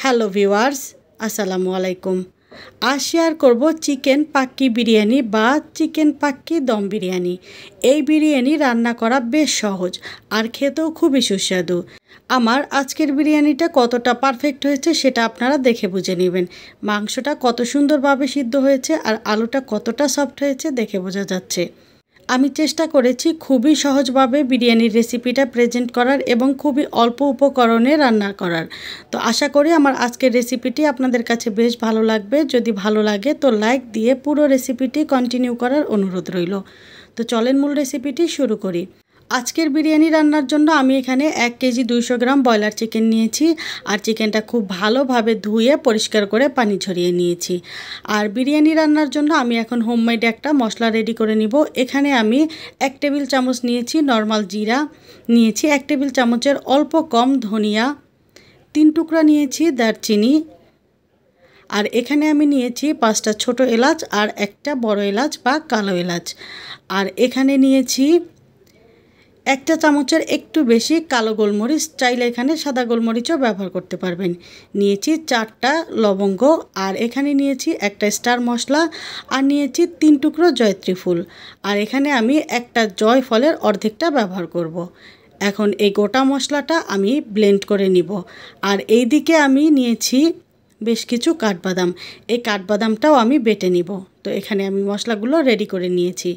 Hello viewers, আসসালামু আলাইকুম। আজ শেয়ার করব চিকেন পাক্কি বিরিয়ানি বা চিকেন পাক্কি দম বিরিয়ানি। এই বিরিয়ানি রান্না করা বেশ সহজ আর খেতেও খুবই সুস্বাদু। আমার আজকের বিরিয়ানিটা কতটা পারফেক্ট হয়েছে সেটা আপনারা দেখে বুঝে নেবেন। মাংসটা কত সুন্দরভাবে সিদ্ধ হয়েছে আর আলুটা কতটা সফট হয়েছে দেখে বোঝা যাচ্ছে। আমি চেষ্টা করেছি খুবই সহজভাবে বিরিয়ানির রেসিপিটা প্রেজেন্ট করার এবং খুবই অল্প উপকরণে রান্না করার। তো আশা করি আমার আজকের রেসিপিটি আপনাদের কাছে বেশ ভালো লাগবে। যদি ভালো লাগে তো লাইক দিয়ে পুরো রেসিপিটি কন্টিনিউ করার অনুরোধ রইল। তো চলেন মূল রেসিপিটি শুরু করি। আজকের বিরিয়ানি রান্নার জন্য আমি এখানে 1 কেজি 200 গ্রাম ব্রয়লার চিকেন নিয়েছি আর চিকেনটা খুব ভালোভাবে ধুয়ে পরিষ্কার করে পানি ঝরিয়ে নিয়েছি। আর বিরিয়ানি রান্নার জন্য আমি এখন হোমমেড একটা মশলা রেডি করে নিব। এখানে আমি 1 টেবিল চামচ নিয়েছি নর্মাল জিরা, নিয়েছি 1 টেবিল চামচের অল্প কম ধনিয়া, 3 টুকরা নিয়েছি দারচিনি, আর এখানে আমি নিয়েছি 5টা ছোট এলাচ আর একটা বড় এলাচ বা কালো এলাচ। আর এখানে নিয়েছি 1 চা চামচের একটু বেশি কালো গোলমরিচ, চাইলে এখানে সাদা গোলমরিচও ব্যবহার করতে পারবেন। নিয়েছি 4টা লবঙ্গ, আর এখানে নিয়েছি একটা স্টার মশলা, আর নিয়েছি 3 টুকরো জয়ত্রী ফুল, আর এখানে আমি একটা জয়ফলের অর্ধেকটা ব্যবহার করব। এখন এই গোটা মশলাটা আমি ব্লেন্ড করে নিব। আর এই দিকে আমি নিয়েছি বেশ কিছু কাঠবাদাম, এই কাঠবাদামটাও আমি বেটে নিব। তো এখানে আমি মশলাগুলো রেডি করে নিয়েছি।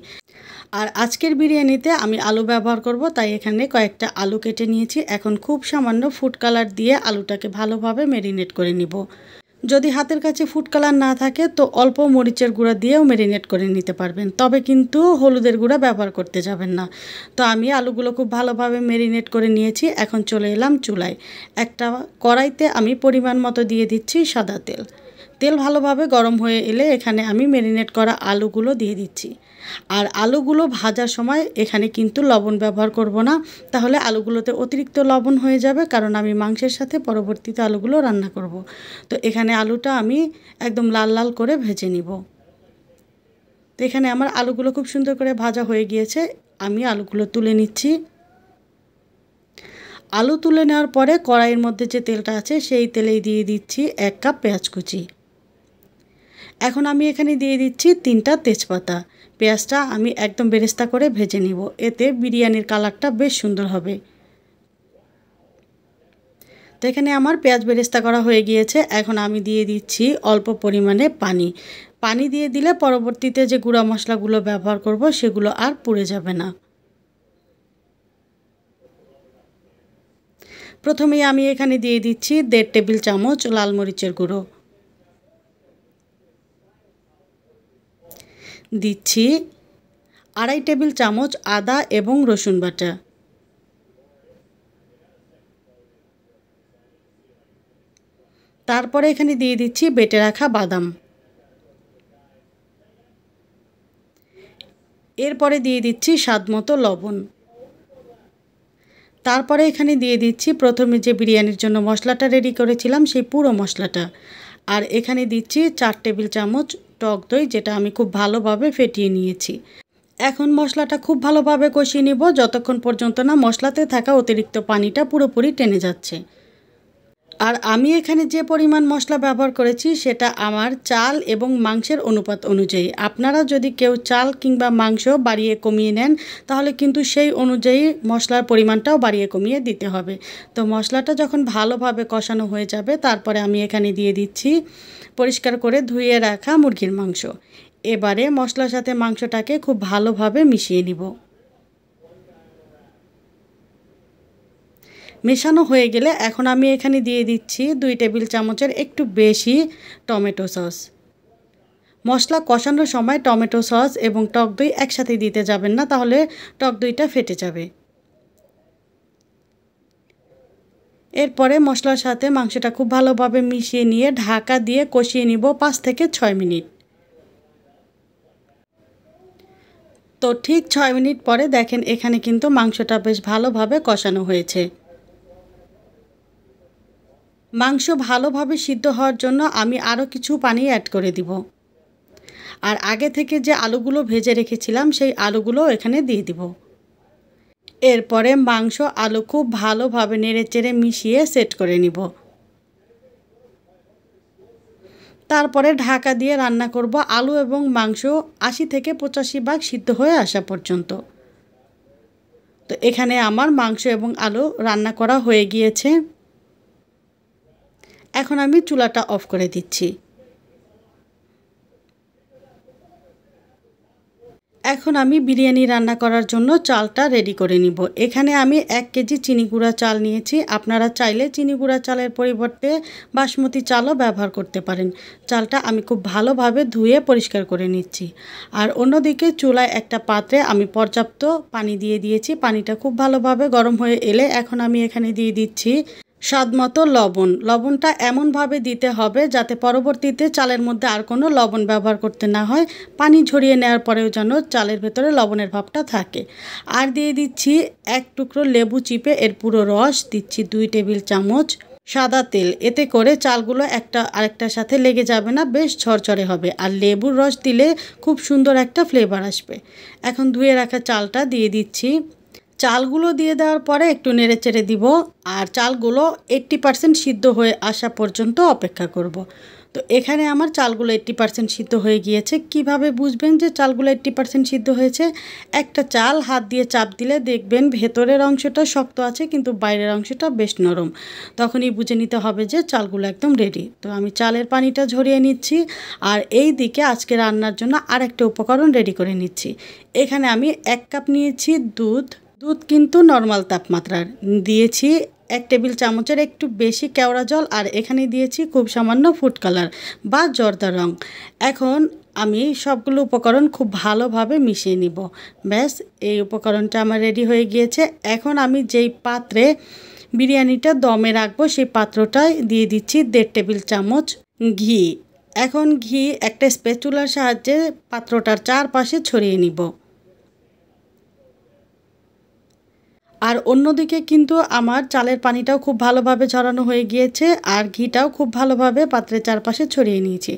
আর আজকের বিরিয়ানিতে আমি আলু ব্যবহার করব, তাই এখানে কয়েকটা আলু কেটে নিয়েছি। এখন খুব সামান্য ফুড কালার দিয়ে আলুটাকে ভালোভাবে ম্যারিনেট করে নিব। যদি হাতের কাছে ফুড কালার না থাকে তো অল্প মরিচের গুঁড়া দিয়েও ম্যারিনেট করে নিতে পারবেন, তবে কিন্তু হলুদের গুঁড়া ব্যবহার করতে যাবেন না। তো আমি আলুগুলো খুব ভালোভাবে ম্যারিনেট করে নিয়েছি। এখন চলে এলাম চুলায়। একটা কড়াইতে আমি পরিমাণ মতো দিয়ে দিচ্ছি সাদা তেল। তেল ভালোভাবে গরম হয়ে এলে এখানে আমি ম্যারিনেট করা আলুগুলো দিয়ে দিচ্ছি। আর আলুগুলো ভাজার সময় এখানে কিন্তু লবণ ব্যবহার করব না, তাহলে আলুগুলোতে অতিরিক্ত লবণ হয়ে যাবে, কারণ আমি মাংসের সাথে পরবর্তীতে আলুগুলো রান্না করব। তো এখানে আলুটা আমি একদম লাল লাল করে ভেজে নিব। তো এখানে আমার আলুগুলো খুব সুন্দর করে ভাজা হয়ে গিয়েছে, আমি আলুগুলো তুলে নিচ্ছি। আলু তুলে নেওয়ার পরে কড়াইয়ের মধ্যে যে তেলটা আছে সেই তেলেই দিয়ে দিচ্ছি 1 কাপ পেঁয়াজ কুচি। এখন আমি এখানে দিয়ে দিচ্ছি 3টা তেজপাতা। পেঁয়াজটা আমি একদম বেরেস্তা করে ভেজে নিব, এতে বিরিয়ানির কালারটা বেশ সুন্দর হবে। তো এখানে আমার পেঁয়াজ বেরেস্তা করা হয়ে গিয়েছে। এখন আমি দিয়ে দিচ্ছি অল্প পরিমাণে পানি। পানি দিয়ে দিলে পরবর্তীতে যে গুঁড়া মশলাগুলো ব্যবহার করব সেগুলো আর পুড়ে যাবে না। প্রথমেই আমি এখানে দিয়ে দিচ্ছি 1.5 টেবিল চামচ লাল মরিচের গুঁড়ো, দিচ্ছি 2.5 টেবিল চামচ আদা এবং রসুন বাটা, তারপরে এখানে দিয়ে দিচ্ছি বেটে রাখা বাদাম, এরপরে দিয়ে দিচ্ছি স্বাদমতো লবণ, তারপরে এখানে দিয়ে দিচ্ছি প্রথমে যে বিরিয়ানির জন্য মশলাটা রেডি করেছিলাম সেই পুরো মশলাটা, আর এখানে দিচ্ছি 4 টেবিল চামচ টক দই, যেটা আমি খুব ভালোভাবে ফেটিয়ে নিয়েছি। এখন মশলাটা খুব ভালোভাবে কষিয়ে নিব যতক্ষণ পর্যন্ত না মশলাতে থাকা অতিরিক্ত পানিটা পুরোপুরি টেনে যাচ্ছে। আর আমি এখানে যে পরিমাণ মশলা ব্যবহার করেছি সেটা আমার চাল এবং মাংসের অনুপাত অনুযায়ী। আপনারা যদি কেউ চাল কিংবা মাংস বাড়িয়ে কমিয়ে নেন তাহলে কিন্তু সেই অনুযায়ী মশলার পরিমাণটাও বাড়িয়ে কমিয়ে দিতে হবে। তো মশলাটা যখন ভালোভাবে কষানো হয়ে যাবে তারপরে আমি এখানে দিয়ে দিচ্ছি পরিষ্কার করে ধুয়ে রাখা মুরগির মাংস। এবারে মশলার সাথে মাংসটাকে খুব ভালোভাবে মিশিয়ে নিব। মেশানো হয়ে গেলে এখন আমি এখানে দিয়ে দিচ্ছি 2 টেবিল চামচের একটু বেশি টমেটো সস। মশলা কষানোর সময় টমেটো সস এবং টক দই একসাথে দিতে যাবেন না, তাহলে টক দইটা ফেটে যাবে। এরপরে মশলার সাথে মাংসটা খুব ভালোভাবে মিশিয়ে নিয়ে ঢাকা দিয়ে কষিয়ে নিব 5 থেকে 6 মিনিট। তো ঠিক 6 মিনিট পরে দেখেন এখানে কিন্তু মাংসটা বেশ ভালোভাবে কষানো হয়েছে। মাংস ভালোভাবে সিদ্ধ হওয়ার জন্য আমি আরও কিছু পানি অ্যাড করে দিব। আর আগে থেকে যে আলুগুলো ভেজে রেখেছিলাম সেই আলুগুলো এখানে দিয়ে দিব। এরপরে মাংস আলু খুব ভালোভাবে নেড়েচেড়ে মিশিয়ে সেট করে নিব। তারপরে ঢাকা দিয়ে রান্না করব আলু এবং মাংস ৮০ থেকে ৮৫ ভাগ সিদ্ধ হয়ে আসা পর্যন্ত। তো এখানে আমার মাংস এবং আলু রান্না করা হয়ে গিয়েছে। এখন আমি চুলাটা অফ করে দিচ্ছি। এখন আমি বিরিয়ানি রান্না করার জন্য চালটা রেডি করে নিব। এখানে আমি ১ কেজি চিনি গুঁড়া চাল নিয়েছি। আপনারা চাইলে চিনি গুঁড়া চালের পরিবর্তে বাসমতি চালও ব্যবহার করতে পারেন। চালটা আমি খুব ভালোভাবে ধুয়ে পরিষ্কার করে নিচ্ছি। আর অন্যদিকে চুলায় একটা পাত্রে আমি পর্যাপ্ত পানি দিয়ে দিয়েছি। পানিটা খুব ভালোভাবে গরম হয়ে এলে এখন আমি এখানে দিয়ে দিচ্ছি স্বাদমতো লবণ। লবণটা এমনভাবে দিতে হবে যাতে পরবর্তীতে চালের মধ্যে আর কোনো লবণ ব্যবহার করতে না হয়। পানি ঝরিয়ে নেওয়ার পরেও যেন চালের ভেতরে লবণের ভাবটা থাকে। আর দিয়ে দিচ্ছি ১ টুকরো লেবু চিপে এর পুরো রস, দিচ্ছি ২ টেবিল চামচ সাদা তেল। এতে করে চালগুলো একটা আরেকটার সাথে লেগে যাবে না, বেশ ঝরঝরে হবে। আর লেবুর রস দিলে খুব সুন্দর একটা ফ্লেভার আসবে। এখন ধুয়ে রাখা চালটা দিয়ে দিচ্ছি। চালগুলো দিয়ে দেওয়ার পরে একটু নেড়েচেড়ে দিব। আর চালগুলো 80% সিদ্ধ হয়ে আসা পর্যন্ত অপেক্ষা করব। তো এখানে আমার চালগুলো 80% সিদ্ধ হয়ে গিয়েছে। কিভাবে বুঝবেন যে চালগুলো 80% সিদ্ধ হয়েছে? একটা চাল হাত দিয়ে চাপ দিলে দেখবেন ভেতরের অংশটা শক্ত আছে কিন্তু বাইরের অংশটা বেশ নরম। তখনই বুঝে নিতে হবে যে চালগুলো একদম রেডি। তো আমি চালের পানিটা ঝরিয়ে নিচ্ছি। আর এই দিকে আজকে রান্নার জন্য আরেকটা উপকরণ রেডি করে নিচ্ছি। এখানে আমি 1 কাপ নিয়েছি দুধ কিন্তু নর্মাল তাপমাত্রার। দিয়েছি 1 টেবিল চামচের একটু বেশি কেওড়া জল। আর এখানে দিয়েছি খুব সামান্য ফুড কালার বা জর্দা রং। এখন আমি সবগুলো উপকরণ খুব ভালোভাবে মিশিয়ে নিব। ব্যাস, এই উপকরণটা আমার রেডি হয়ে গিয়েছে। এখন আমি যেই পাত্রে বিরিয়ানিটা দমে রাখবো সেই পাত্রটায় দিয়ে দিচ্ছি 1.5 টেবিল চামচ ঘি। এখন ঘি একটা স্প্যাচুলার সাহায্যে পাত্রটার চারপাশে ছড়িয়ে নিব। আর অন্যদিকে কিন্তু আমার চালের পানিটাও খুব ভালোভাবে ঝরানো হয়ে গিয়েছে আর ঘিটাও খুব ভালোভাবে পাত্রের চারপাশে ছড়িয়ে নিয়েছি।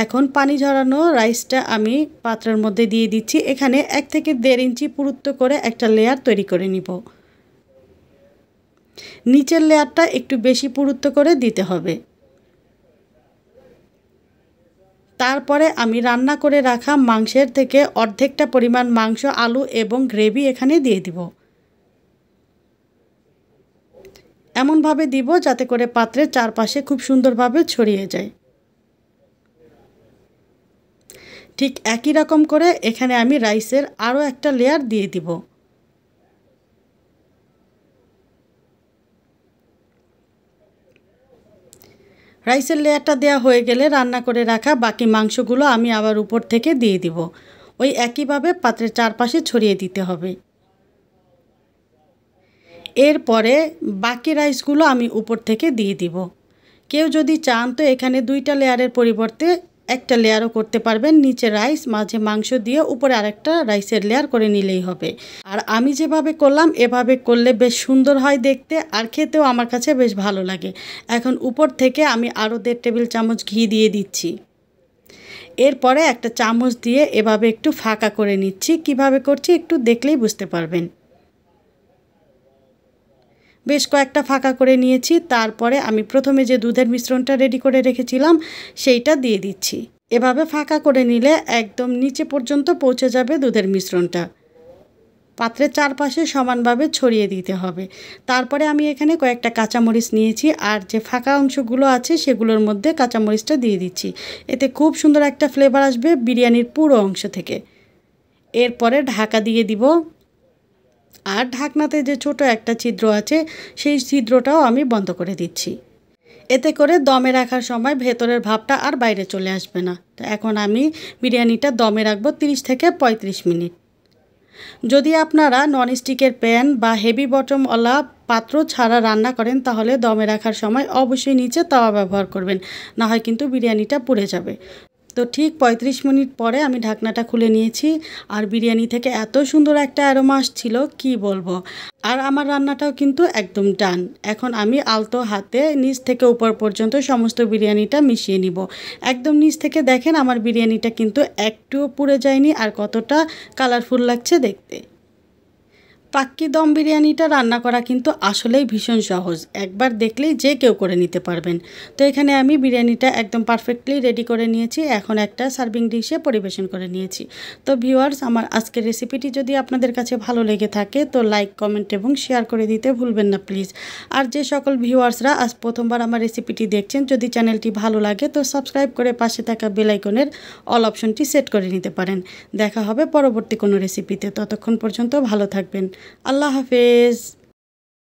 এখন পানি ঝরানো রাইসটা আমি পাত্রের মধ্যে দিয়ে দিচ্ছি। এখানে 1 থেকে 1.5 ইঞ্চি পুরুত্ব করে একটা লেয়ার তৈরি করে নিব। নিচের লেয়ারটা একটু বেশি পুরুত্ব করে দিতে হবে। তারপরে আমি রান্না করে রাখা মাংসের থেকে অর্ধেকটা পরিমাণ মাংস, আলু এবং গ্রেভি এখানে দিয়ে দিব। এমনভাবে দিব যাতে করে পাত্রের চারপাশে খুব সুন্দরভাবে ছড়িয়ে যায়। ঠিক একই রকম করে এখানে আমি রাইসের আরও একটা লেয়ার দিয়ে দিব। রাইসের লেয়ারটা দেওয়া হয়ে গেলে রান্না করে রাখা বাকি মাংসগুলো আমি আবার উপর থেকে দিয়ে দিব। ওই একইভাবে পাত্রের চারপাশে ছড়িয়ে দিতে হবে। এরপরে বাকি রাইসগুলো আমি উপর থেকে দিয়ে দিব। কেউ যদি চান তো এখানে 2টা লেয়ারের পরিবর্তে একটা লেয়ারও করতে পারবেন। নিচে রাইস, মাঝে মাংস দিয়ে উপরে আরেকটা রাইসের লেয়ার করে নিলেই হবে। আর আমি যেভাবে করলাম এভাবে করলে বেশ সুন্দর হয় দেখতে আর খেতেও আমার কাছে বেশ ভালো লাগে। এখন উপর থেকে আমি আরও 1.5 টেবিল চামচ ঘি দিয়ে দিচ্ছি। এরপরে একটা চামচ দিয়ে এভাবে একটু ফাঁকা করে নিচ্ছি। কিভাবে করছি একটু দেখলেই বুঝতে পারবেন। বেশ কয়েকটা ফাঁকা করে নিয়েছি। তারপরে আমি প্রথমে যে দুধের মিশ্রণটা রেডি করে রেখেছিলাম সেইটা দিয়ে দিচ্ছি। এভাবে ফাঁকা করে নিলে একদম নিচে পর্যন্ত পৌঁছে যাবে দুধের মিশ্রণটা। পাত্রের চারপাশে সমানভাবে ছড়িয়ে দিতে হবে। তারপরে আমি এখানে কয়েকটা কাঁচামরিচ নিয়েছি আর যে ফাঁকা অংশগুলো আছে সেগুলোর মধ্যে কাঁচামরিচটা দিয়ে দিচ্ছি। এতে খুব সুন্দর একটা ফ্লেভার আসবে বিরিয়ানির পুরো অংশ থেকে। এরপরে ঢাকা দিয়ে দিব। আর ঢাকনাতে যে ছোট একটা ছিদ্র আছে সেই ছিদ্রটাও আমি বন্ধ করে দিচ্ছি। এতে করে দমে রাখার সময় ভেতরের ভাবটা আর বাইরে চলে আসবে না। তো এখন আমি বিরিয়ানিটা দমে রাখবো 30 থেকে 35 মিনিট। যদি আপনারা ননস্টিকের প্যান বা হেভি বটমওয়ালা পাত্র ছাড়া রান্না করেন তাহলে দমে রাখার সময় অবশ্যই নিচে তাওয়া ব্যবহার করবেন, না হয় কিন্তু বিরিয়ানিটা পুড়ে যাবে। তো ঠিক 35 মিনিট পরে আমি ঢাকনাটা খুলে নিয়েছি আর বিরিয়ানি থেকে এত সুন্দর একটা অ্যারোমা আসছিল কি বলবো। আর আমার রান্নাটাও কিন্তু একদম ডান। এখন আমি আলতো হাতে নিচ থেকে উপর পর্যন্ত সমস্ত বিরিয়ানিটা মিশিয়ে নিব। একদম নিচ থেকে দেখেন আমার বিরিয়ানিটা কিন্তু একটুও পুড়ে যায়নি আর কতটা কালারফুল লাগছে দেখতে। পাক্কি দম বিরিয়ানিটা রান্না করা কিন্তু আসলেই ভীষণ সহজ, একবার দেখলেই যে কেউ করে নিতে পারবেন। তো এখানে আমি বিরিয়ানিটা একদম পারফেক্টলি রেডি করে নিয়েছি, এখন একটা সার্ভিং ডিশে পরিবেশন করে নিয়েছি। তো ভিউয়ার্স, আমার আজকের রেসিপিটি যদি আপনাদের কাছে ভালো লেগে থাকে তো লাইক, কমেন্ট এবং শেয়ার করে দিতে ভুলবেন না প্লিজ। আর যে সকল ভিউয়ার্সরা আজ প্রথমবার আমার রেসিপিটি দেখছেন, যদি চ্যানেলটি ভালো লাগে তো সাবস্ক্রাইব করে পাশে থাকা বেল আইকনের অল অপশনটি সেট করে নিতে পারেন। দেখা হবে পরবর্তী কোনো রেসিপিতে, ততক্ষণ পর্যন্ত ভালো থাকবেন। আল্লাহ হাফেজ।